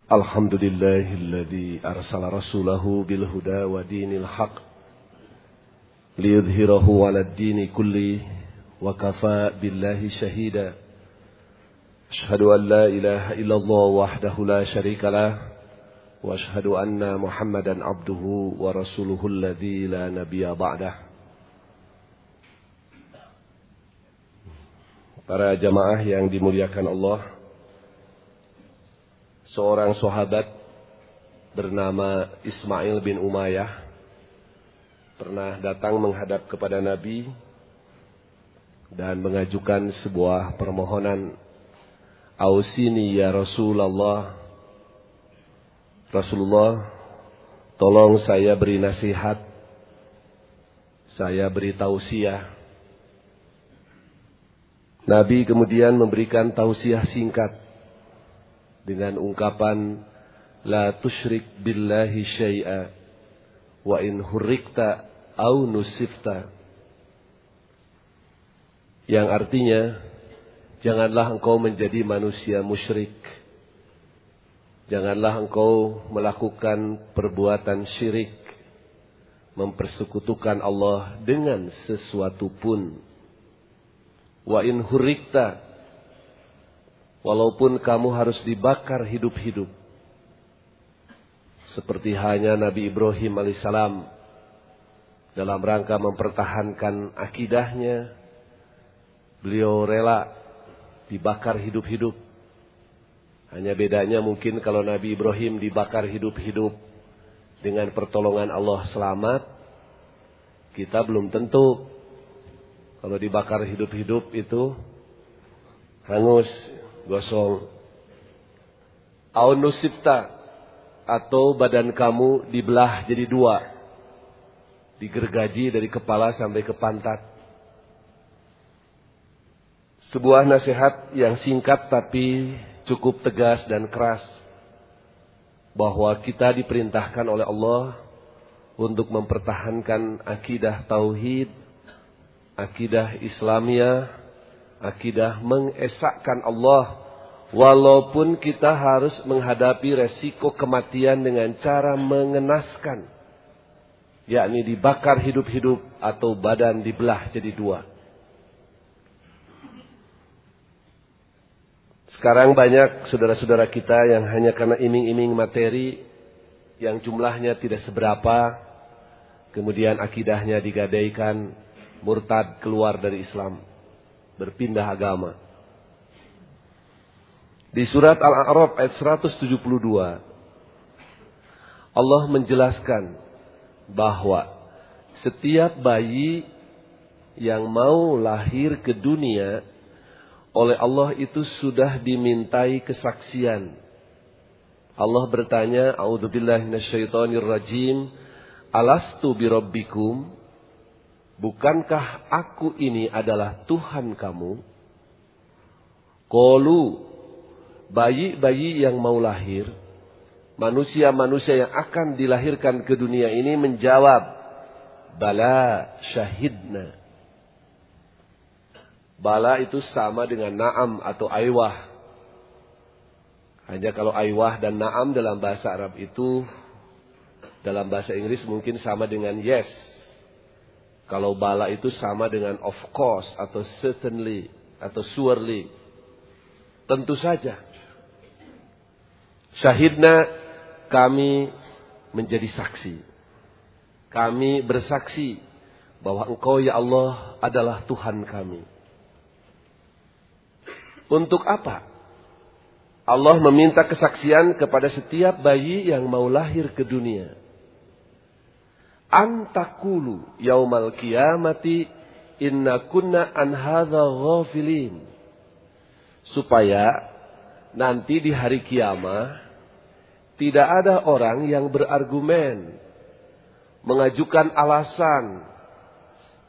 Alhamdulillahilladzi arsala rasulahu bil huda wa dinil haq liyudhhirahu 'alad dini kulli wa kafa billahi shahida. Asyhadu an la ilaha illallah wahdahu la syarikalah wa asyhadu anna Muhammadan abduhu wa rasuluhu alladzi la nabiyya ba'dah. Para jamaah yang dimuliakan Allah, seorang sahabat bernama Ismail bin Umayyah pernah datang menghadap kepada Nabi dan mengajukan sebuah permohonan. Ausini ya Rasulullah, tolong saya beri nasihat, saya beri tausiah. Nabi kemudian memberikan tausiah singkat dengan ungkapan la tusyrik billahi syai'a wa in hurrikta au nusifta, yang artinya janganlah engkau menjadi manusia musyrik, janganlah engkau melakukan perbuatan syirik, mempersekutukan Allah dengan sesuatu pun. Wa in hurrikta, walaupun kamu harus dibakar hidup-hidup. Seperti halnya Nabi Ibrahim alaihissalam dalam rangka mempertahankan akidahnya, beliau rela dibakar hidup-hidup. Hanya bedanya mungkin kalau Nabi Ibrahim dibakar hidup-hidup dengan pertolongan Allah selamat, kita belum tentu. Kalau dibakar hidup-hidup itu hangus, gosong. Au nusifta, atau badan kamu dibelah jadi dua, digergaji dari kepala sampai ke pantat. Sebuah nasihat yang singkat tapi cukup tegas dan keras, bahwa kita diperintahkan oleh Allah untuk mempertahankan akidah tauhid, akidah Islamiyah, akidah mengesahkan Allah, walaupun kita harus menghadapi resiko kematian dengan cara mengenaskan, yakni dibakar hidup-hidup atau badan dibelah jadi dua. Sekarang banyak saudara-saudara kita yang hanya karena iming-iming materi yang jumlahnya tidak seberapa, kemudian akidahnya digadaikan, murtad, keluar dari Islam, berpindah agama. Di surat Al-A'raf ayat 172, Allah menjelaskan bahwa setiap bayi yang mau lahir ke dunia oleh Allah itu sudah dimintai kesaksian. Allah bertanya, a'udzubillahi minasyaitonirrajim, alastu birabbikum, bukankah aku ini adalah Tuhan kamu? Qalu, bayi-bayi yang mau lahir, manusia-manusia yang akan dilahirkan ke dunia ini menjawab, bala syahidna. Bala itu sama dengan na'am atau aywah. Hanya kalau aywah dan na'am dalam bahasa Arab itu, dalam bahasa Inggris mungkin sama dengan yes. Kalau bala itu sama dengan of course atau certainly atau surely. Tentu saja. Syahidna, kami menjadi saksi. Kami bersaksi bahwa Engkau ya Allah adalah Tuhan kami. Untuk apa? Allah meminta kesaksian kepada setiap bayi yang mau lahir ke dunia. Antakulu yaumal qiyamati inna kunna an hadza ghafilin, supaya nanti di hari kiamat tidak ada orang yang berargumen, mengajukan alasan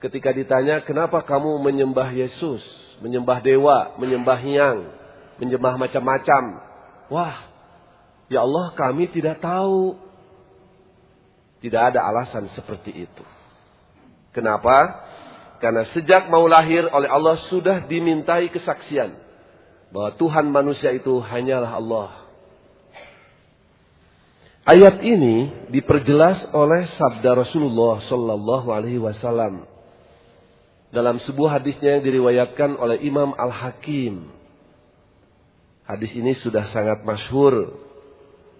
ketika ditanya kenapa kamu menyembah Yesus, menyembah dewa, menyembah hyang, menyembah macam-macam. Wah, ya Allah kami tidak tahu. Tidak ada alasan seperti itu. Kenapa? Karena sejak mau lahir oleh Allah sudah dimintai kesaksian bahwa Tuhan manusia itu hanyalah Allah. Ayat ini diperjelas oleh sabda Rasulullah Sallallahu Alaihi Wasallam dalam sebuah hadisnya yang diriwayatkan oleh Imam Al-Hakim. Hadis ini sudah sangat masyhur.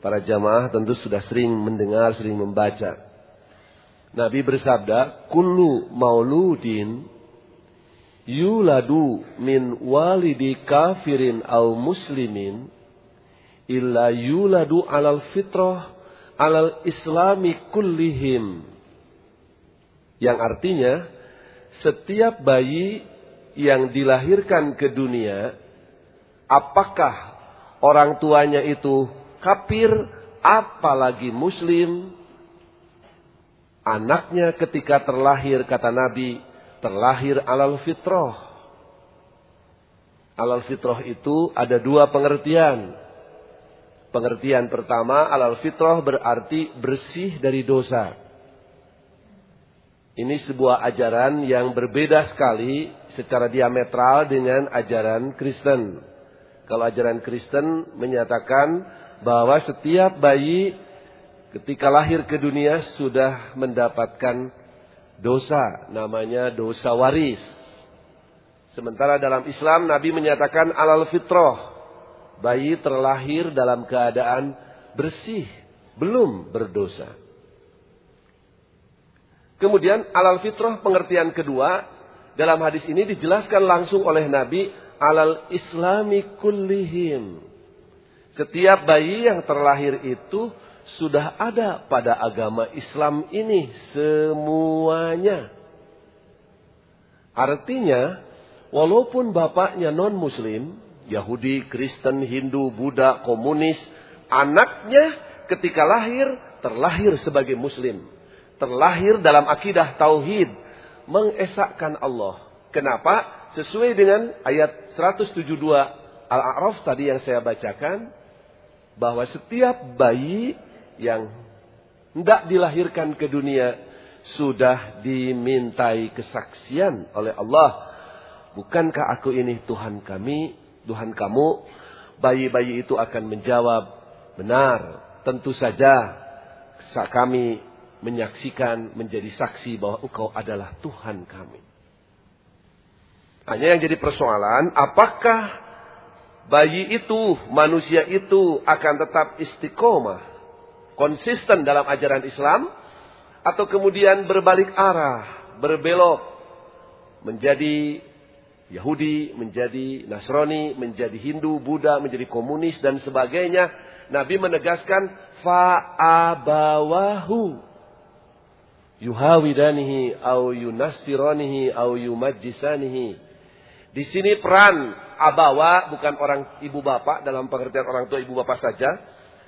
Para jamaah tentu sudah sering mendengar, sering membaca. Nabi bersabda, "Kullu mauludin yuladu min walidi kafirin au muslimin illa yuladu alal fitrah alal islami kullihim." Yang artinya, setiap bayi yang dilahirkan ke dunia, apakah orang tuanya itu kafir, apalagi muslim, anaknya ketika terlahir, kata Nabi, terlahir alal fitrah. Alal fitrah itu ada dua pengertian. Pengertian pertama, alal fitrah berarti bersih dari dosa. Ini sebuah ajaran yang berbeda sekali secara diametral dengan ajaran Kristen. Kalau ajaran Kristen menyatakan bahwa setiap bayi ketika lahir ke dunia sudah mendapatkan dosa, namanya dosa waris. Sementara dalam Islam Nabi menyatakan alal fitrah, bayi terlahir dalam keadaan bersih, belum berdosa. Kemudian alal fitrah pengertian kedua, dalam hadis ini dijelaskan langsung oleh Nabi, alal islami kullihim. Setiap bayi yang terlahir itu sudah ada pada agama Islam ini semuanya. Artinya, walaupun bapaknya non-muslim, Yahudi, Kristen, Hindu, Buddha, komunis, anaknya ketika lahir, terlahir sebagai muslim. Terlahir dalam akidah tauhid, mengesahkan Allah. Kenapa? Sesuai dengan ayat 172 Al-A'raf tadi yang saya bacakan, bahwa setiap bayi yang hendak dilahirkan ke dunia sudah dimintai kesaksian oleh Allah. Bukankah aku ini Tuhan kami, Tuhan kamu? Bayi-bayi itu akan menjawab, benar, tentu saja kami menyaksikan, menjadi saksi bahwa engkau adalah Tuhan kami. Hanya yang jadi persoalan, apakah bayi itu, manusia itu akan tetap istiqomah, konsisten dalam ajaran Islam, atau kemudian berbalik arah, berbelok, menjadi Yahudi, menjadi Nasrani, menjadi Hindu, Buddha, menjadi komunis dan sebagainya. Nabi menegaskan, fa'abawahu yuhawidanihi au yunassiranihi au yumajjisanihi. Di sini peran abawa bukan orang ibu bapak dalam pengertian orang tua ibu bapak saja,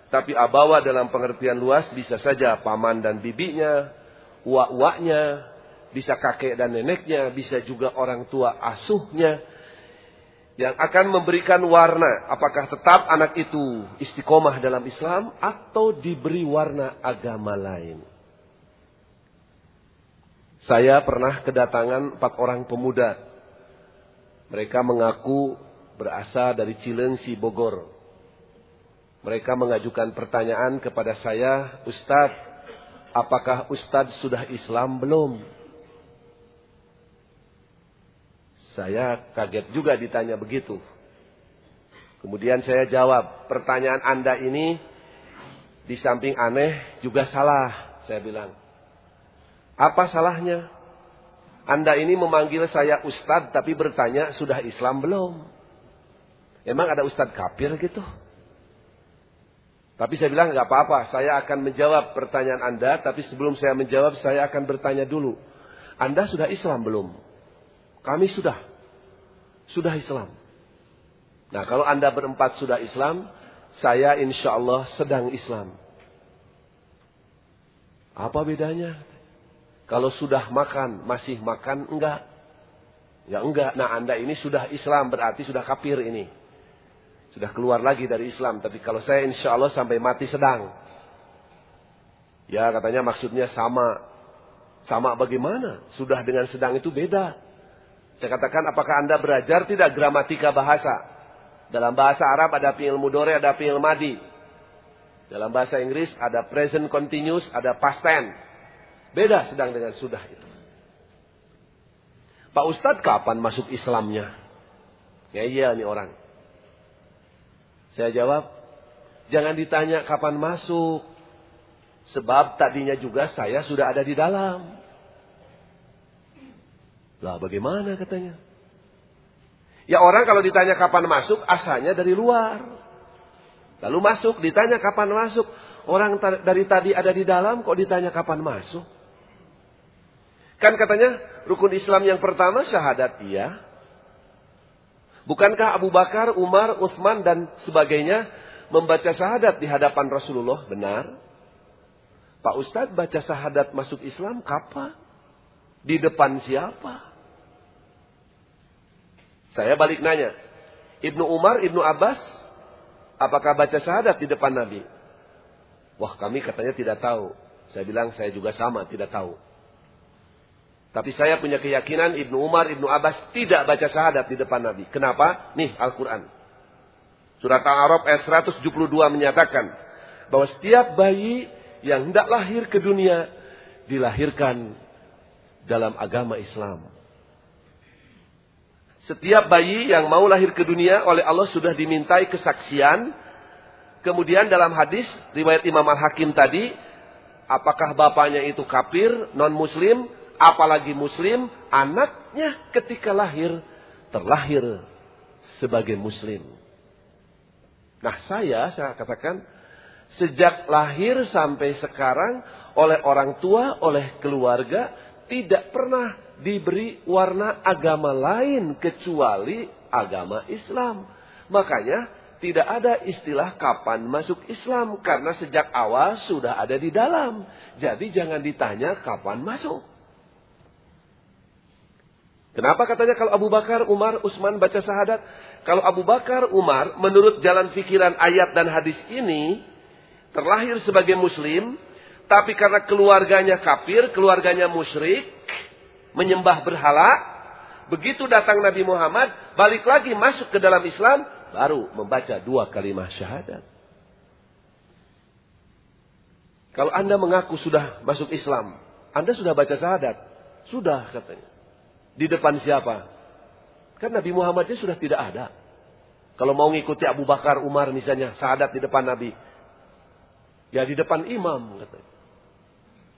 tapi abawa dalam pengertian luas bisa saja paman dan bibinya, uak-uaknya, bisa kakek dan neneknya, bisa juga orang tua asuhnya, yang akan memberikan warna apakah tetap anak itu istiqomah dalam Islam atau diberi warna agama lain. Saya pernah kedatangan 4 orang pemuda. Mereka mengaku berasal dari Cilengsi, Bogor. Mereka mengajukan pertanyaan kepada saya, Ustadz, apakah Ustadz sudah Islam belum? Saya kaget juga ditanya begitu. Kemudian saya jawab, pertanyaan Anda ini di samping aneh juga salah, saya bilang. Apa salahnya? Anda ini memanggil saya Ustadz tapi bertanya sudah Islam belum? Emang ada Ustadz kafir gitu? Tapi saya bilang nggak apa-apa, saya akan menjawab pertanyaan Anda, tapi sebelum saya menjawab saya akan bertanya dulu. Anda sudah Islam belum? Kami sudah Islam. Nah, kalau Anda berempat sudah Islam, saya insya Allah sedang Islam. Apa bedanya? Kalau sudah makan, masih makan, enggak. Ya enggak. Nah, Anda ini sudah Islam, berarti sudah kafir ini. Sudah keluar lagi dari Islam. Tapi kalau saya insya Allah sampai mati sedang. Ya, katanya maksudnya sama. Sama bagaimana? Sudah dengan sedang itu beda. Saya katakan, apakah Anda belajar tidak gramatika bahasa? Dalam bahasa Arab ada fi'il mudhari, ada fi'il madi. Dalam bahasa Inggris ada present continuous, ada past tense. Beda sedang dengan sudah itu. Pak Ustadz kapan masuk Islamnya? Ya iya nih orang. Saya jawab, jangan ditanya kapan masuk. Sebab tadinya juga saya sudah ada di dalam. Lah bagaimana katanya? Ya orang kalau ditanya kapan masuk, asalnya dari luar. Lalu masuk, ditanya kapan masuk. Orang dari tadi ada di dalam, kok ditanya kapan masuk? Kan katanya, rukun Islam yang pertama syahadat iya. Bukankah Abu Bakar, Umar, Utsman dan sebagainya membaca syahadat di hadapan Rasulullah? Benar. Pak Ustadz baca syahadat masuk Islam kapan? Di depan siapa? Saya balik nanya. Ibnu Umar, Ibnu Abbas, apakah baca syahadat di depan Nabi? Wah kami katanya tidak tahu. Saya bilang saya juga sama tidak tahu. Tapi saya punya keyakinan Ibnu Umar, Ibnu Abbas tidak baca syahadat di depan Nabi. Kenapa? Nih Al-Quran. Surat Al-A'raf ayat 172 menyatakan bahwa setiap bayi yang hendak lahir ke dunia dilahirkan dalam agama Islam. Setiap bayi yang mau lahir ke dunia oleh Allah sudah dimintai kesaksian. Kemudian dalam hadis riwayat Imam Al-Hakim tadi, apakah bapaknya itu kafir, non-muslim, apalagi muslim, anaknya ketika lahir terlahir sebagai muslim. Nah saya katakan, sejak lahir sampai sekarang oleh orang tua, oleh keluarga, tidak pernah diberi warna agama lain kecuali agama Islam. Makanya tidak ada istilah kapan masuk Islam. Karena sejak awal sudah ada di dalam. Jadi jangan ditanya kapan masuk. Kenapa katanya kalau Abu Bakar, Umar, Utsman baca syahadat? Kalau Abu Bakar, Umar menurut jalan pikiran ayat dan hadis ini terlahir sebagai muslim. Tapi karena keluarganya kafir, keluarganya musyrik, menyembah berhala, begitu datang Nabi Muhammad, balik lagi masuk ke dalam Islam, baru membaca 2 kalimat syahadat. Kalau Anda mengaku sudah masuk Islam, Anda sudah baca syahadat? Sudah katanya. Di depan siapa? Kan Nabi Muhammadnya sudah tidak ada. Kalau mau ngikuti Abu Bakar, Umar misalnya, syahadat di depan Nabi. Ya di depan imam katanya.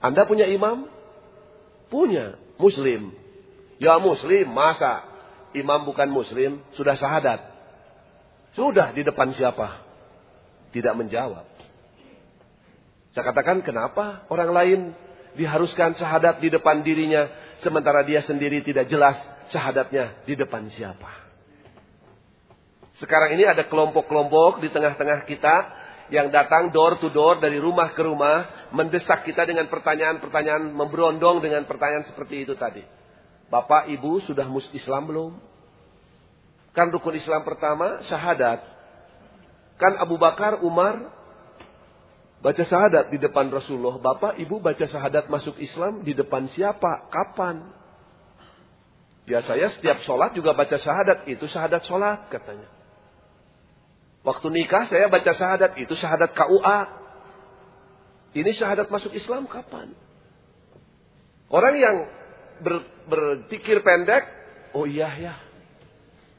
Anda punya imam? Punya. Muslim. Ya muslim, masa imam bukan muslim sudah syahadat? Sudah di depan siapa? Tidak menjawab. Saya katakan kenapa orang lain diharuskan syahadat di depan dirinya, sementara dia sendiri tidak jelas syahadatnya di depan siapa. Sekarang ini ada kelompok-kelompok di tengah-tengah kita yang datang door to door dari rumah ke rumah, mendesak kita dengan pertanyaan-pertanyaan, memberondong dengan pertanyaan seperti itu tadi. Bapak, Ibu sudah Islam belum? Kan rukun Islam pertama syahadat. Kan Abu Bakar, Umar baca syahadat di depan Rasulullah. Bapak, Ibu baca syahadat masuk Islam di depan siapa? Kapan? Ya saya setiap sholat juga baca syahadat. Itu syahadat sholat katanya. Waktu nikah saya baca syahadat. Itu syahadat KUA. Ini syahadat masuk Islam kapan? Orang yang berpikir pendek. Oh iya ya.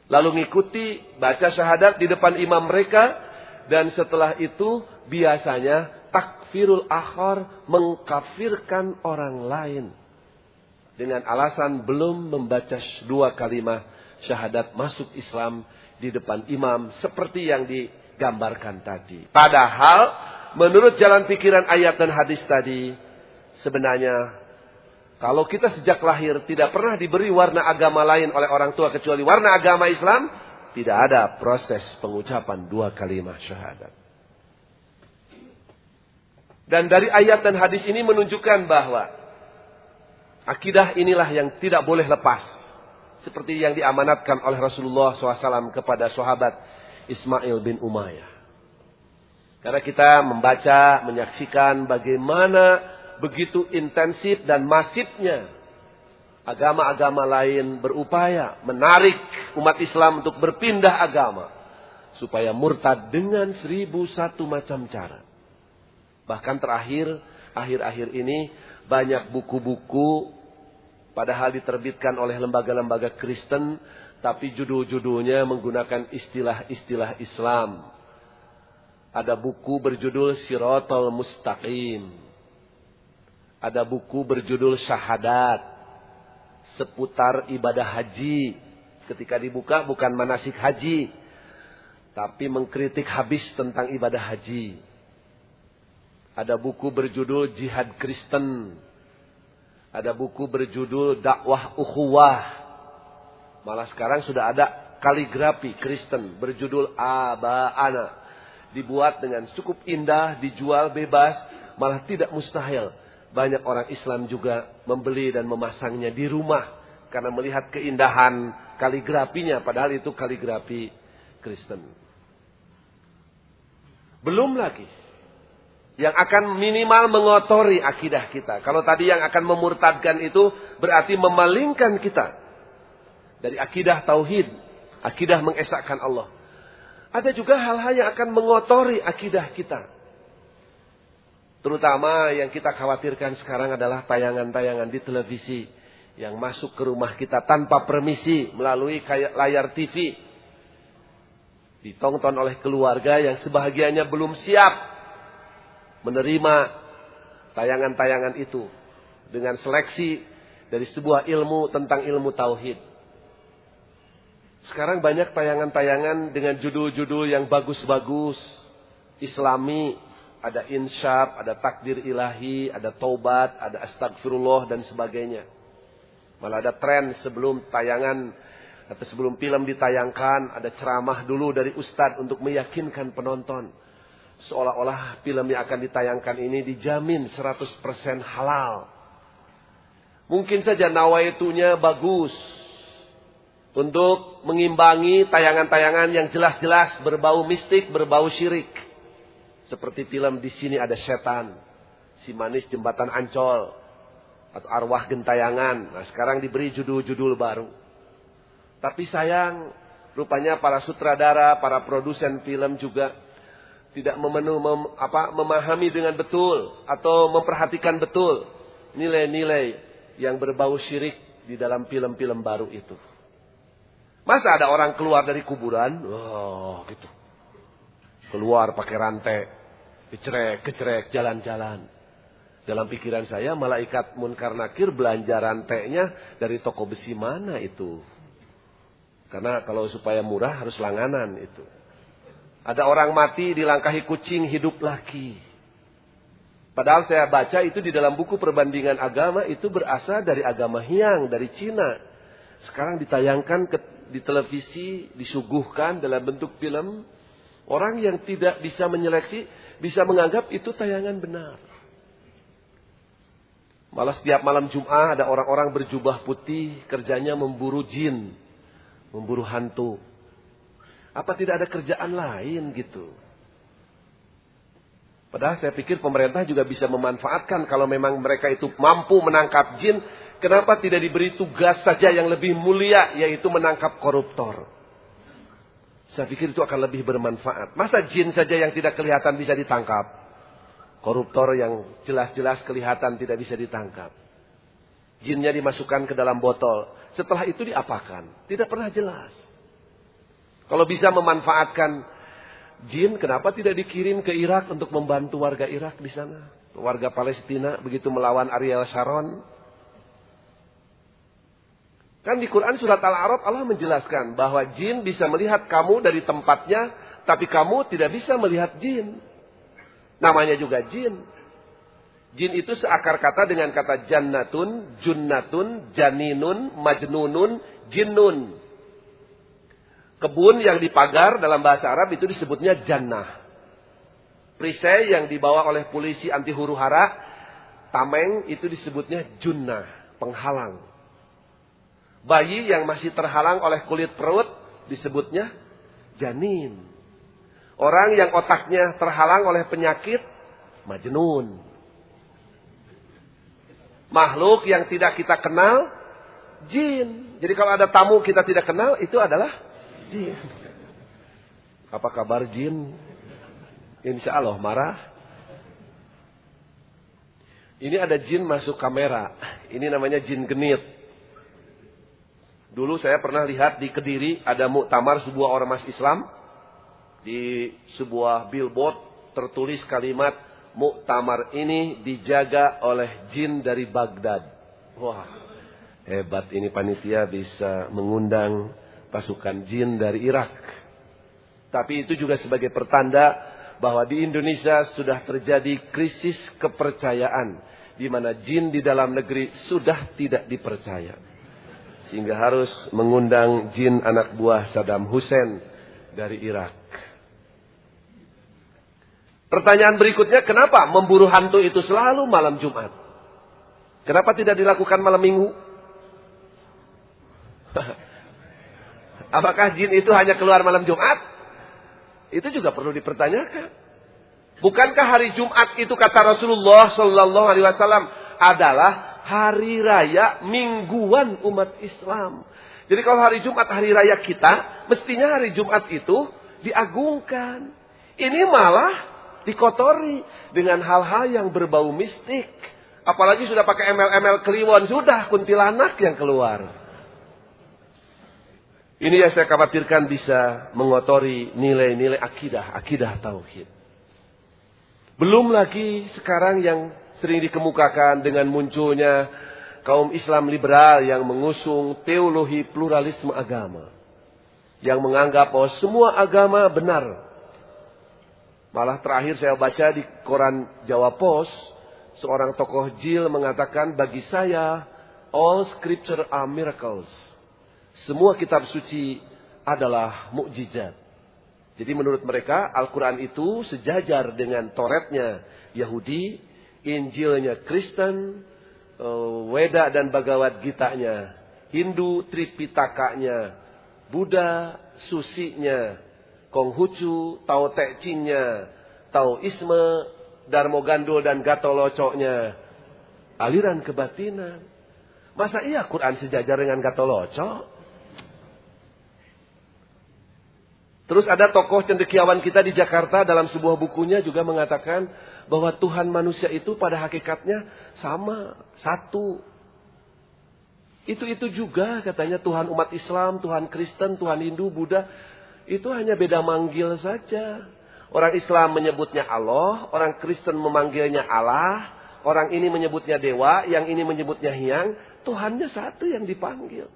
Lalu ngikuti baca syahadat di depan imam mereka. Dan setelah itu biasanya takfirul akhar, mengkafirkan orang lain. Dengan alasan belum membaca 2 kalimat syahadat masuk Islam di depan imam seperti yang digambarkan tadi. Padahal menurut jalan pikiran ayat dan hadis tadi, sebenarnya kalau kita sejak lahir tidak pernah diberi warna agama lain oleh orang tua kecuali warna agama Islam, tidak ada proses pengucapan 2 kalimat syahadat. Dan dari ayat dan hadis ini menunjukkan bahwa akidah inilah yang tidak boleh lepas. Seperti yang diamanatkan oleh Rasulullah SAW kepada sahabat Ismail bin Umayyah. Karena kita membaca, menyaksikan bagaimana begitu intensif dan masifnya agama-agama lain berupaya menarik umat Islam untuk berpindah agama. Supaya murtad dengan 1001 macam cara. Bahkan akhir-akhir ini banyak buku-buku padahal diterbitkan oleh lembaga-lembaga Kristen, tapi judul-judulnya menggunakan istilah-istilah Islam. Ada buku berjudul Siratal Mustaqim. Ada buku berjudul Syahadat, seputar ibadah haji. Ketika dibuka bukan manasik haji, tapi mengkritik habis tentang ibadah haji. Ada buku berjudul Jihad Kristen. Ada buku berjudul Dakwah Ukhuwah. Malah sekarang sudah ada kaligrafi Kristen berjudul Aba'ana. Dibuat dengan cukup indah, dijual bebas, malah tidak mustahil. Banyak orang Islam juga membeli dan memasangnya di rumah karena melihat keindahan kaligrafinya, padahal itu kaligrafi Kristen. Belum lagi yang akan minimal mengotori akidah kita. Kalau tadi yang akan memurtadkan itu berarti memalingkan kita dari akidah tauhid, akidah mengesahkan Allah. Ada juga hal-hal yang akan mengotori akidah kita. Terutama yang kita khawatirkan sekarang adalah tayangan-tayangan di televisi yang masuk ke rumah kita tanpa permisi melalui layar TV. Ditonton oleh keluarga yang sebahagiannya belum siap menerima tayangan-tayangan itu dengan seleksi dari sebuah ilmu tentang ilmu tauhid. Sekarang banyak tayangan-tayangan dengan judul-judul yang bagus-bagus, Islami, ada insyaf, ada takdir ilahi, ada taubat, ada astagfirullah dan sebagainya. Malah ada tren sebelum tayangan atau sebelum film ditayangkan, ada ceramah dulu dari ustadz untuk meyakinkan penonton. Seolah-olah film yang akan ditayangkan ini dijamin 100% halal. Mungkin saja nawaitunya bagus untuk mengimbangi tayangan-tayangan yang jelas-jelas berbau mistik, berbau syirik. Seperti film Di Sini Ada Setan, Si Manis Jembatan Ancol, atau Arwah Gentayangan. Nah, sekarang diberi judul-judul baru. Tapi sayang, rupanya para sutradara, para produsen film juga tidak memahami dengan betul atau memperhatikan betul nilai-nilai yang berbau syirik di dalam film-film baru itu. Masa ada orang keluar dari kuburan, gitu, keluar pakai rantai, kecerek, jalan-jalan. Dalam pikiran saya, malaikat Munkar Nakir belanja rantainya dari toko besi mana itu? Karena kalau supaya murah harus langanan itu. Ada orang mati dilangkahi kucing hidup lagi. Padahal saya baca itu di dalam buku perbandingan agama itu berasal dari agama Hyang, dari Cina. Sekarang ditayangkan di televisi, disuguhkan dalam bentuk film. Orang yang tidak bisa menyeleksi bisa menganggap itu tayangan benar. Malah setiap malam Jum'ah ada orang-orang berjubah putih, kerjanya memburu jin, memburu hantu. Apa tidak ada kerjaan lain gitu? Padahal saya pikir pemerintah juga bisa memanfaatkan kalau memang mereka itu mampu menangkap jin. Kenapa tidak diberi tugas saja yang lebih mulia, yaitu menangkap koruptor? Saya pikir itu akan lebih bermanfaat. Masa jin saja yang tidak kelihatan bisa ditangkap? Koruptor yang jelas-jelas kelihatan tidak bisa ditangkap. Jinnya dimasukkan ke dalam botol. Setelah itu diapakan? Tidak pernah jelas. Kalau bisa memanfaatkan jin, kenapa tidak dikirim ke Irak untuk membantu warga Irak di sana? Warga Palestina begitu melawan Ariel Sharon. Kan di Quran surat Al-A'raf Allah menjelaskan bahwa jin bisa melihat kamu dari tempatnya, tapi kamu tidak bisa melihat jin. Namanya juga jin. Jin itu seakar kata dengan kata jannatun, junnatun, janinun, majnunun, jinnun. Kebun yang dipagar dalam bahasa Arab itu disebutnya jannah. Perisai yang dibawa oleh polisi anti huru hara, tameng, itu disebutnya junnah, penghalang. Bayi yang masih terhalang oleh kulit perut disebutnya janin. Orang yang otaknya terhalang oleh penyakit, majnun. Makhluk yang tidak kita kenal, jin. Jadi kalau ada tamu kita tidak kenal, itu adalah jin. Apa kabar jin? Insya Allah marah. Ini ada jin masuk kamera. Ini namanya jin genit. Dulu saya pernah lihat di Kediri ada muktamar sebuah ormas Islam. Di sebuah billboard tertulis kalimat, muktamar ini dijaga oleh jin dari Baghdad. Wah, hebat ini panitia bisa mengundang pasukan jin dari Irak. Tapi itu juga sebagai pertanda bahwa di Indonesia sudah terjadi krisis kepercayaan, di mana jin di dalam negeri sudah tidak dipercaya. Sehingga harus mengundang jin anak buah Saddam Hussein dari Irak. Pertanyaan berikutnya, kenapa memburu hantu itu selalu malam Jumat? Kenapa tidak dilakukan malam Minggu? Apakah jin itu hanya keluar malam Jumat? Itu juga perlu dipertanyakan. Bukankah hari Jumat itu kata Rasulullah Sallallahu Alaihi Wasallam adalah hari raya mingguan umat Islam. Jadi kalau hari Jumat hari raya kita, mestinya hari Jumat itu diagungkan. Ini malah dikotori dengan hal-hal yang berbau mistik. Apalagi sudah pakai ML-ML kliwon, sudah kuntilanak yang keluar. Ini yang saya khawatirkan bisa mengotori nilai-nilai akidah tauhid. Belum lagi sekarang yang sering dikemukakan dengan munculnya kaum Islam liberal yang mengusung teologi pluralisme agama. Yang menganggap bahwa semua agama benar. Malah terakhir saya baca di koran Jawa Pos, seorang tokoh Jil mengatakan, bagi saya, all scripture are miracles. Semua kitab suci adalah mukjizat. Jadi menurut mereka, Al-Quran itu sejajar dengan Toretnya Yahudi, Injilnya Kristen, Weda dan Bhagavad Gitanya Hindu, Tripitakanya Buddha, Susinya Konghucu, Tao Te Ching-nya, Taoisme, Darmo Gandul dan Gatolocoknya aliran kebatinan. Masa iya Quran sejajar dengan Gatolocok? Terus ada tokoh cendekiawan kita di Jakarta dalam sebuah bukunya juga mengatakan bahwa Tuhan manusia itu pada hakikatnya sama, satu. Itu juga katanya Tuhan umat Islam, Tuhan Kristen, Tuhan Hindu, Buddha. Itu hanya beda manggil saja. Orang Islam menyebutnya Allah, orang Kristen memanggilnya Allah, orang ini menyebutnya dewa, yang ini menyebutnya Hyang. Tuhannya satu yang dipanggil.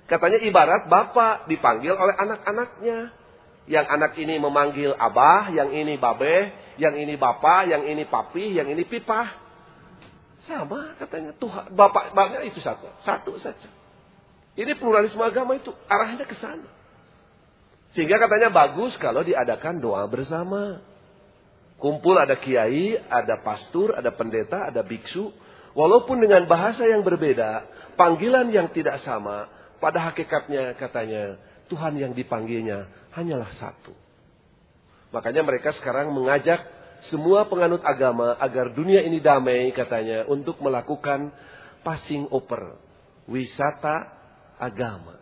Katanya ibarat bapak dipanggil oleh anak-anaknya. Yang anak ini memanggil abah, yang ini babeh, yang ini bapak, yang ini papi, yang ini pipah. Sama katanya Tuhan, bapaknya itu satu saja. Ini pluralisme agama itu arahnya ke sana. Sehingga katanya bagus kalau diadakan doa bersama. Kumpul ada kiai, ada pastor, ada pendeta, ada biksu. Walaupun dengan bahasa yang berbeda, panggilan yang tidak sama, pada hakikatnya katanya Tuhan yang dipanggilnya hanyalah satu. Makanya mereka sekarang mengajak semua penganut agama agar dunia ini damai katanya untuk melakukan passing over, wisata agama.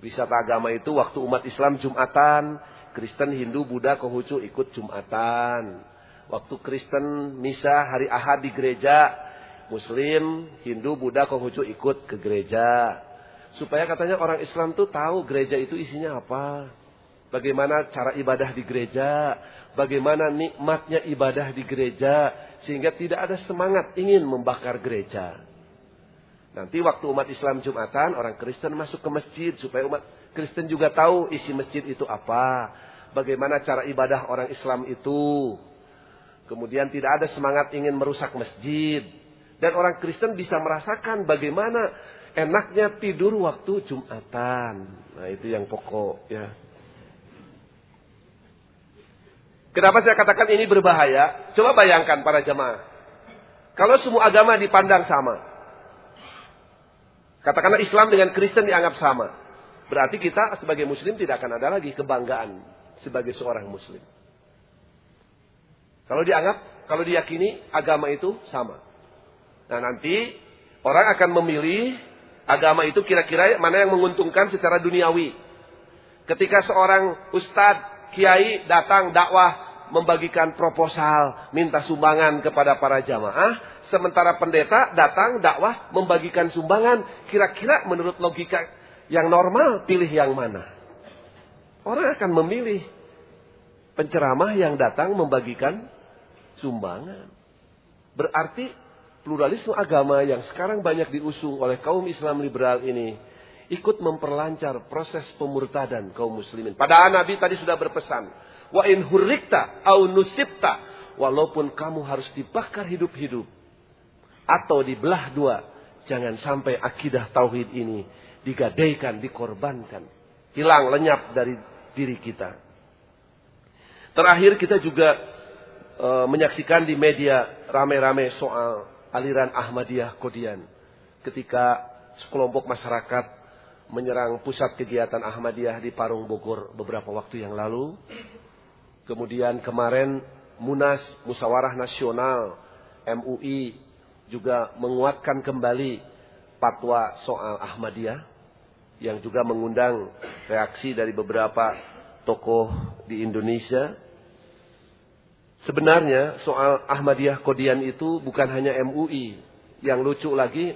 Wisata agama itu waktu umat Islam Jumatan, Kristen, Hindu, Buddha, Konghucu ikut Jumatan. Waktu Kristen misa hari Ahad di gereja, Muslim, Hindu, Buddha, Konghucu ikut ke gereja. Supaya katanya orang Islam tuh tahu gereja itu isinya apa. Bagaimana cara ibadah di gereja. Bagaimana nikmatnya ibadah di gereja. Sehingga tidak ada semangat ingin membakar gereja. Nanti waktu umat Islam Jumatan, orang Kristen masuk ke masjid. Supaya umat Kristen juga tahu isi masjid itu apa. Bagaimana cara ibadah orang Islam itu. Kemudian tidak ada semangat ingin merusak masjid. Dan orang Kristen bisa merasakan bagaimana enaknya tidur waktu Jumatan. Nah itu yang pokok ya. Kenapa saya katakan ini berbahaya? Coba bayangkan para jemaah. Kalau semua agama dipandang sama. Katakanlah Islam dengan Kristen dianggap sama. Berarti kita sebagai Muslim tidak akan ada lagi kebanggaan sebagai seorang Muslim. Kalau diyakini agama itu sama. Nah nanti orang akan memilih agama itu kira-kira mana yang menguntungkan secara duniawi. Ketika seorang ustadz, kiai datang dakwah membagikan proposal, minta sumbangan kepada para jamaah, sementara pendeta datang dakwah membagikan sumbangan. Kira-kira menurut logika yang normal, pilih yang mana? Orang akan memilih penceramah yang datang membagikan sumbangan. Berarti pluralisme agama yang sekarang banyak diusung oleh kaum Islam liberal ini ikut memperlancar proses pemurtadan kaum muslimin. Padahal Nabi tadi sudah berpesan, wa in hurrikta au nusibta, walaupun kamu harus dibakar hidup-hidup atau dibelah dua, jangan sampai akidah tauhid ini digadaikan, dikorbankan, hilang, lenyap dari diri kita. Terakhir kita juga menyaksikan di media rame-rame soal aliran Ahmadiyah Qadian. Ketika sekelompok masyarakat menyerang pusat kegiatan Ahmadiyah di Parung Bogor beberapa waktu yang lalu. Kemudian kemarin Munas Musyawarah Nasional MUI juga menguatkan kembali fatwa soal Ahmadiyah, yang juga mengundang reaksi dari beberapa tokoh di Indonesia. Sebenarnya soal Ahmadiyah Qadian itu bukan hanya MUI. Yang lucu lagi,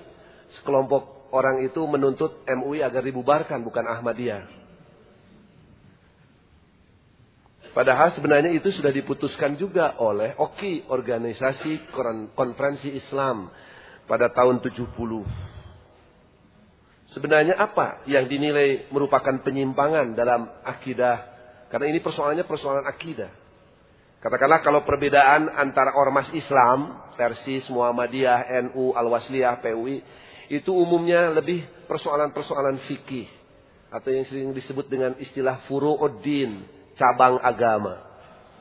sekelompok orang itu menuntut MUI agar dibubarkan, bukan Ahmadiyah. Padahal sebenarnya itu sudah diputuskan juga oleh OKI, Organisasi Konferensi Islam, pada tahun 70. Sebenarnya apa yang dinilai merupakan penyimpangan dalam akidah? Karena ini persoalannya persoalan akidah. Katakanlah kalau perbedaan antara ormas Islam, Persis, Muhammadiyah, NU, Al-Wasliyah, PUI, itu umumnya lebih persoalan-persoalan fikih. Atau yang sering disebut dengan istilah furu'uddin, cabang agama.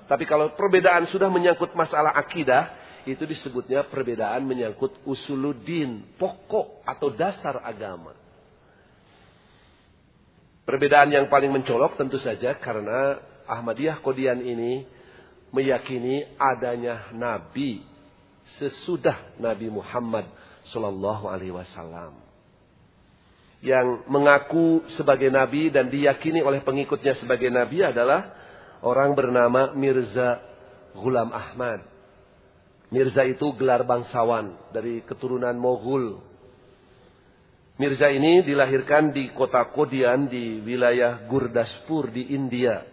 Tapi kalau perbedaan sudah menyangkut masalah akidah, itu disebutnya perbedaan menyangkut usuluddin, pokok atau dasar agama. Perbedaan yang paling mencolok tentu saja karena Ahmadiyah Qadian ini meyakini adanya Nabi sesudah Nabi Muhammad Sallallahu Alaihi Wasallam, yang mengaku sebagai Nabi dan diyakini oleh pengikutnya sebagai Nabi adalah orang bernama Mirza Ghulam Ahmad. Mirza itu gelar bangsawan dari keturunan Moghul. Mirza ini dilahirkan di kota Qadian di wilayah Gurdaspur di India,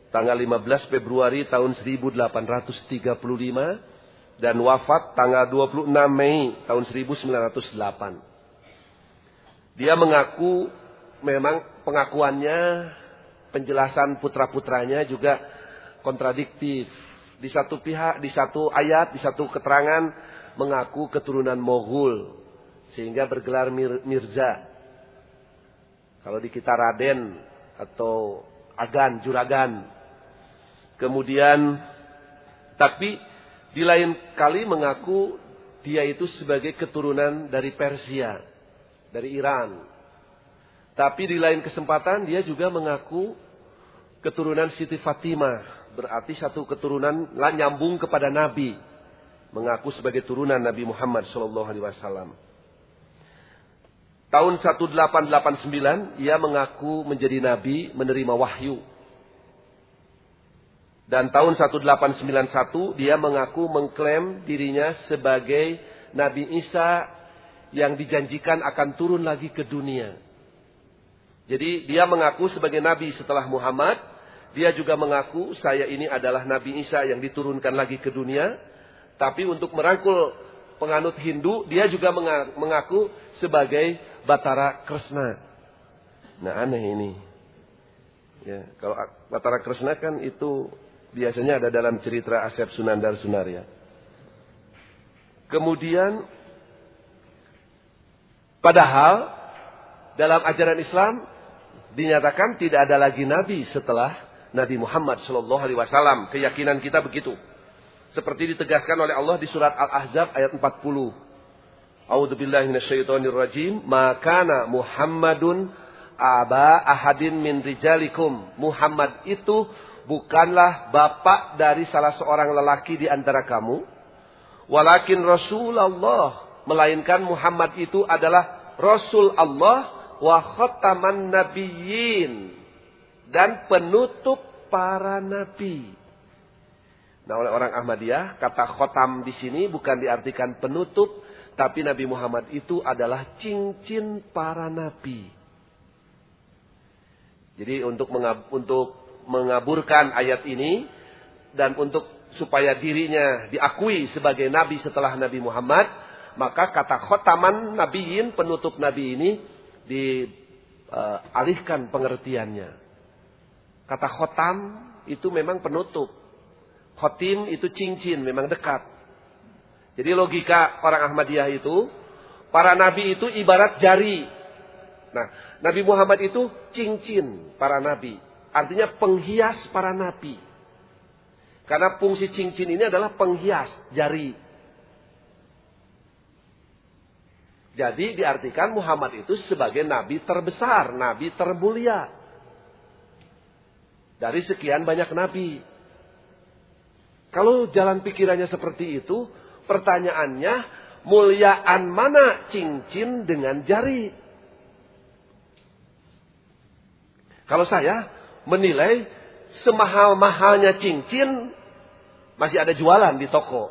tanggal 15 Februari tahun 1835 dan wafat tanggal 26 Mei tahun 1908. Dia mengaku, memang pengakuannya, penjelasan putra-putranya juga kontradiktif. Di satu pihak, di satu ayat, di satu keterangan mengaku keturunan Moghul sehingga bergelar Mirza. Kalau di kita Raden atau Agan, Juragan. Kemudian, tapi di lain kali mengaku dia itu sebagai keturunan dari Persia, dari Iran. Tapi di lain kesempatan dia juga mengaku keturunan Siti Fatimah, berarti satu keturunan nyambung kepada Nabi, mengaku sebagai turunan Nabi Muhammad SAW. Tahun 1889 ia mengaku menjadi Nabi, menerima wahyu. Dan tahun 1891 dia mengaku mengklaim dirinya sebagai Nabi Isa yang dijanjikan akan turun lagi ke dunia. Jadi dia mengaku sebagai Nabi setelah Muhammad. Dia juga mengaku saya ini adalah Nabi Isa yang diturunkan lagi ke dunia. Tapi untuk merangkul penganut Hindu, dia juga mengaku sebagai Batara Kresna. Nah, aneh ini. Ya, kalau Batara Kresna kan itu biasanya ada dalam cerita Asep Sunandar Sunaria. Kemudian, padahal dalam ajaran Islam dinyatakan tidak ada lagi Nabi setelah Nabi Muhammad SAW. Keyakinan kita begitu. Seperti ditegaskan oleh Allah di surat Al-Ahzab ayat 40. A'udzubillahi minasyaitonirrajim. Ma kana Muhammadun aba ahadin min rijalikum. Muhammad itu bukanlah bapak dari salah seorang lelaki di antara kamu. Walakin Rasulullah. Melainkan Muhammad itu adalah Rasul Allah wa khataman nabiyyin. Dan penutup para nabi. Nah, oleh orang Ahmadiyah, kata khotam di sini bukan diartikan penutup, tapi Nabi Muhammad itu adalah cincin para nabi. Jadi untuk mengaburkan ayat ini dan untuk supaya dirinya diakui sebagai nabi setelah Nabi Muhammad, maka kata khotaman nabiyin, penutup nabi ini dialihkan pengertiannya. Kata khotam itu memang penutup. Khotim itu cincin, memang dekat. Jadi logika orang Ahmadiyah itu, para nabi itu ibarat jari. Nah, Nabi Muhammad itu cincin para nabi. Artinya penghias para nabi. Karena fungsi cincin ini adalah penghias jari. Jadi diartikan Muhammad itu sebagai nabi terbesar, nabi termulia. Dari sekian banyak nabi. Kalau jalan pikirannya seperti itu, pertanyaannya, muliaan mana cincin dengan jari? Kalau saya menilai semahal-mahalnya cincin masih ada jualan di toko.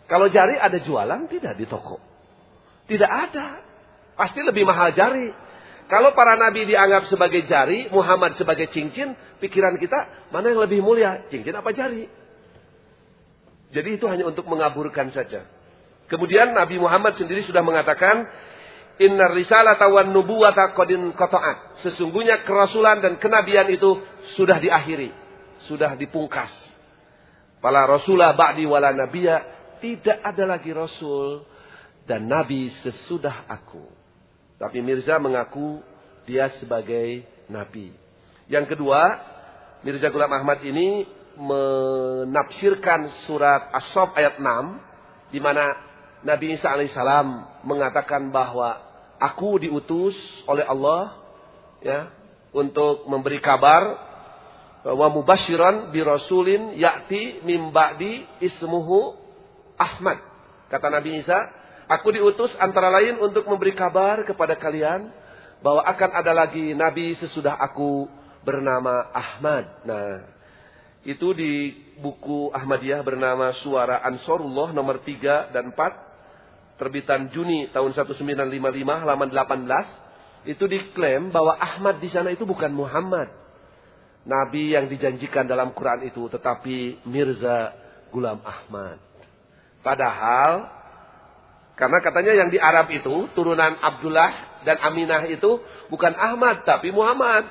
Kalau jari ada jualan tidak di toko? Tidak ada. Pasti lebih mahal jari. Kalau para nabi dianggap sebagai jari, Muhammad sebagai cincin, pikiran kita mana yang lebih mulia? Cincin apa jari? Jadi itu hanya untuk mengaburkan saja. Kemudian Nabi Muhammad sendiri sudah mengatakan, Innar risalata wan nubuwata qadin qata'at. Sesungguhnya kerasulan dan kenabian itu sudah diakhiri, sudah dipungkas. Fala rasulah ba'di wala nabiyya, tidak ada lagi rasul dan nabi sesudah aku. Tapi Mirza mengaku dia sebagai nabi. Yang kedua, Mirza Ghulam Ahmad ini menafsirkan surat As-Saff ayat 6, di mana Nabi Isa alaihissalam mengatakan bahwa aku diutus oleh Allah ya untuk memberi kabar wa mubasyiran bi rasulin ya'ti min ba'di ismuhu Ahmad. Kata Nabi Isa, aku diutus antara lain untuk memberi kabar kepada kalian bahwa akan ada lagi nabi sesudah aku bernama Ahmad. Nah, itu di buku Ahmadiyah bernama Suara Ansarullah nomor 3 dan 4. Terbitan Juni tahun 1955 halaman 18. Itu diklaim bahwa Ahmad di sana itu bukan Muhammad, nabi yang dijanjikan dalam Quran itu, tetapi Mirza Ghulam Ahmad. Padahal, karena katanya yang di Arab itu, turunan Abdullah dan Aminah itu bukan Ahmad, tapi Muhammad.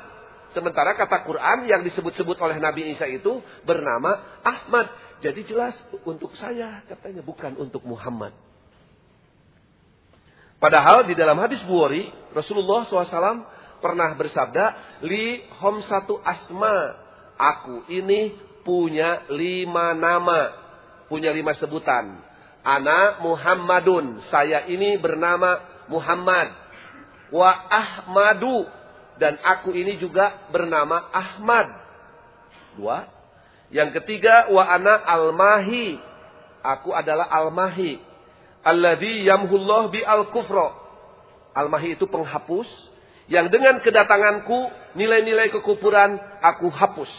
Sementara kata Quran yang disebut-sebut oleh Nabi Isa itu bernama Ahmad. Jadi jelas untuk saya katanya, bukan untuk Muhammad. Padahal di dalam hadis Bukhari, Rasulullah SAW pernah bersabda, Li homsatu asma. Aku ini punya 5 nama. Punya 5 sebutan. Ana Muhammadun. Saya ini bernama Muhammad. Wa Ahmadu. Dan aku ini juga bernama Ahmad. 2. Yang ketiga, wa ana al-mahi. Aku adalah al-mahi. Alladhi yamhullah bi al-kufra. Al-mahi itu penghapus. Yang dengan kedatanganku, nilai-nilai kekufuran aku hapus.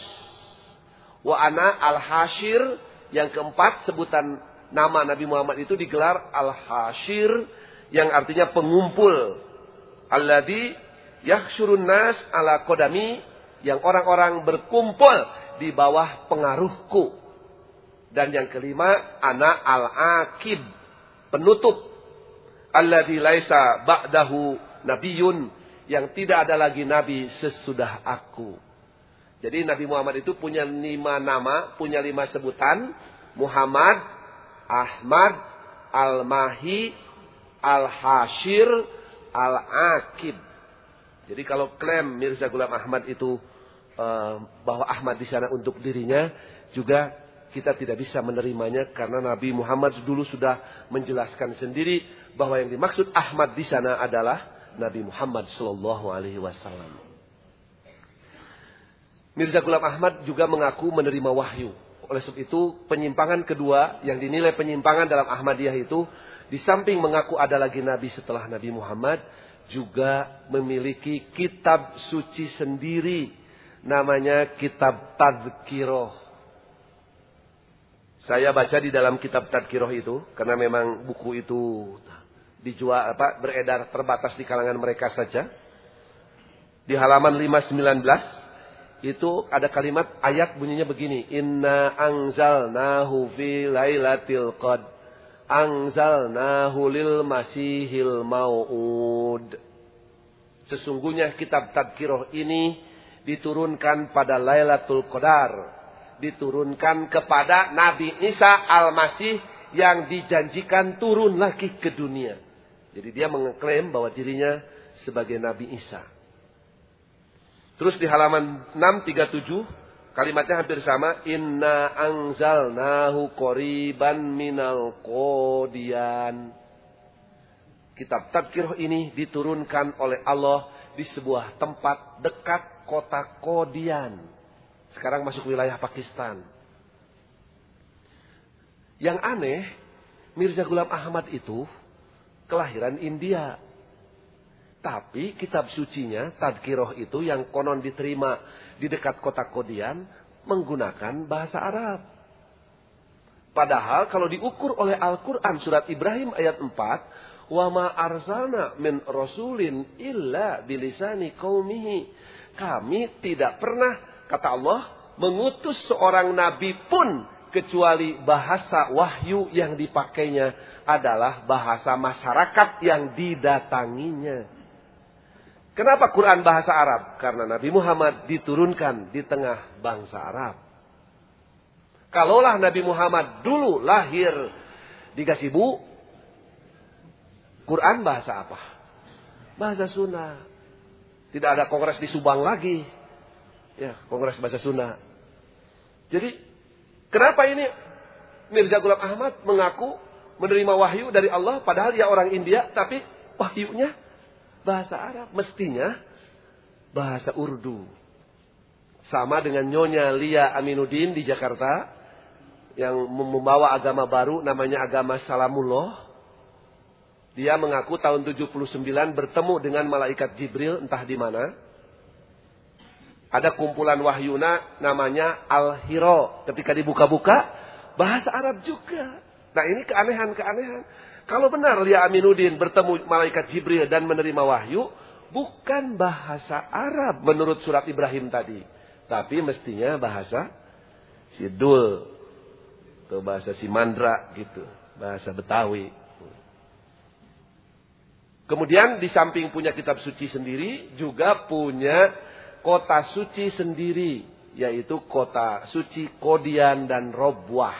Wa ana al-hashir. Yang keempat, sebutan nama Nabi Muhammad itu digelar al-hashir. Yang artinya pengumpul. Alladhi yakhsyurun nas ala qadami, yang orang-orang berkumpul di bawah pengaruhku. Dan yang kelima, ana al-aqib, penutup. Alladzi laisa ba'dahu nabiyyun, yang tidak ada lagi nabi sesudah aku. Jadi Nabi Muhammad itu punya 5 nama, punya 5 sebutan. Muhammad, Ahmad, Al-Mahi, Al-Hashir, Al-Aqib. Jadi kalau klaim Mirza Ghulam Ahmad itu bahwa Ahmad di sana untuk dirinya, juga kita tidak bisa menerimanya karena Nabi Muhammad dulu sudah menjelaskan sendiri bahwa yang dimaksud Ahmad di sana adalah Nabi Muhammad sallallahu alaihi wasallam. Mirza Ghulam Ahmad juga mengaku menerima wahyu. Oleh sebab itu, penyimpangan kedua yang dinilai penyimpangan dalam Ahmadiyah itu, di samping mengaku ada lagi nabi setelah Nabi Muhammad, juga memiliki kitab suci sendiri, namanya kitab Tadhkiroh. Saya baca di dalam kitab Tadkiroh itu, karena memang buku itu dijual beredar terbatas di kalangan mereka saja. Di halaman 519 itu ada kalimat ayat bunyinya begini, Inna anzalnahu fi lailatul qadr anzalnahu lil masihil mau'ud. Sesungguhnya kitab Tadkiroh ini diturunkan pada Lailatul Qadar, diturunkan kepada Nabi Isa Al-Masih yang dijanjikan turun lagi ke dunia. Jadi dia mengklaim bahwa dirinya sebagai Nabi Isa. Terus di halaman 637 kalimatnya hampir sama, Inna anzalnahu qoriban minal qodian. Kitab Tadkiroh ini diturunkan oleh Allah di sebuah tempat dekat kota Qodian. Sekarang masuk wilayah Pakistan. Yang aneh, Mirza Ghulam Ahmad itu kelahiran India. Tapi kitab sucinya, Tadkiroh itu yang konon diterima di dekat kota Qodian, menggunakan bahasa Arab. Padahal kalau diukur oleh Al-Quran surat Ibrahim ayat 4, wa ma arsalna min rasulin illa bilisani qaumihi. Kami tidak pernah, kata Allah, mengutus seorang nabi pun kecuali bahasa wahyu yang dipakainya adalah bahasa masyarakat yang didatanginya. Kenapa Quran bahasa Arab? Karena Nabi Muhammad diturunkan di tengah bangsa Arab. Kalaulah Nabi Muhammad dulu lahir di Gasibu, Quran bahasa apa? Bahasa Sunda. Tidak ada kongres di Subang lagi. Ya, kongres bahasa Sunda. Jadi, kenapa ini Mirza Ghulam Ahmad mengaku menerima wahyu dari Allah, padahal dia orang India, tapi wahyunya bahasa Arab. Mestinya bahasa Urdu. Sama dengan Nyonya Lia Aminuddin di Jakarta, yang membawa agama baru, namanya agama Salamullah. Dia mengaku tahun 79 bertemu dengan malaikat Jibril entah di mana. Ada kumpulan wahyuna namanya Al-Hiro. Ketika dibuka-buka, bahasa Arab juga. Nah ini keanehan-keanehan. Kalau benar Lia Aminuddin bertemu malaikat Jibril dan menerima wahyu, bukan bahasa Arab menurut surat Ibrahim tadi. Tapi mestinya bahasa Sidul. Atau bahasa Simandra gitu. Bahasa Betawi. Kemudian di samping punya kitab suci sendiri, juga punya kota suci sendiri, yaitu kota suci Qodian dan Robwah.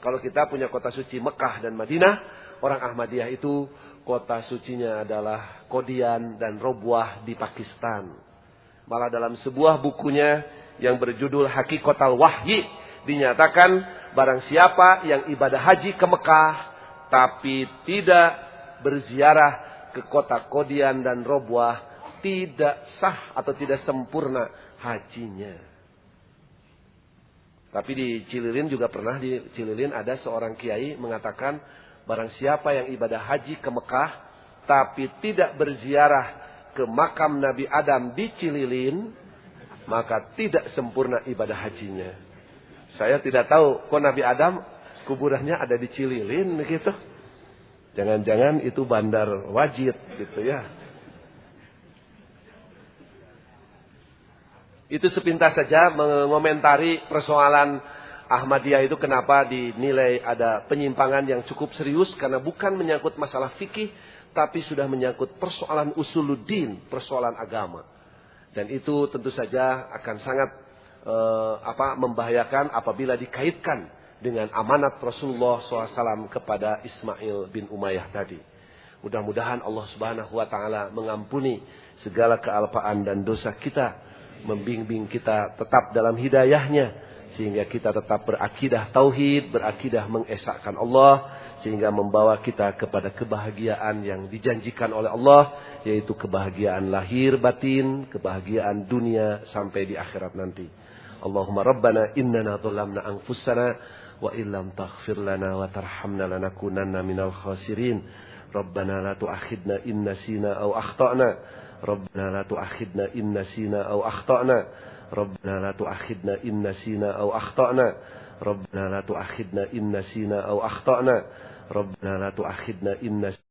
Kalau kita punya kota suci Mekah dan Madinah, orang Ahmadiyah itu kota sucinya adalah Qodian dan Robwah di Pakistan. Malah dalam sebuah bukunya yang berjudul Hakikatul Wahyi, dinyatakan barang siapa yang ibadah haji ke Mekah tapi tidak berziarah ke kota Qodian dan Robwah, tidak sah atau tidak sempurna hajinya. Tapi di Cililin juga pernah, di Cililin ada seorang kiai mengatakan, barang siapa yang ibadah haji ke Mekah tapi tidak berziarah ke makam Nabi Adam di Cililin, maka tidak sempurna ibadah hajinya. Saya tidak tahu kok Nabi Adam kuburannya ada di Cililin gitu. Jangan-jangan itu Bandar Wajid gitu ya. Itu sepintas saja mengomentari persoalan Ahmadiyah itu kenapa dinilai ada penyimpangan yang cukup serius. Karena bukan menyangkut masalah fikih, tapi sudah menyangkut persoalan usuluddin, persoalan agama. Dan itu tentu saja akan sangat membahayakan apabila dikaitkan dengan amanat Rasulullah SAW kepada Ismail bin Umayyah tadi. Mudah-mudahan Allah Subhanahu wa Ta'ala mengampuni segala kealpaan dan dosa kita, membimbing kita tetap dalam hidayahnya, sehingga kita tetap berakidah tauhid, berakidah mengesahkan Allah, sehingga membawa kita kepada kebahagiaan yang dijanjikan oleh Allah, yaitu kebahagiaan lahir batin, kebahagiaan dunia sampai di akhirat nanti. Allahumma rabbana innana dhalamna anfusana wa illam taghfir lana wa tarhamna lanakunanna minal khasirin. Rabbana la tu'akhidna in nasina aw akhtana. Rabbana la tu'akhidna in nasina aw akhtana. Rabbana la tu'akhidna in nasina aw akhtana. Rabbana la tu'akhidna in nasina aw akhtana. Rabbana la tu'akhidna in nasina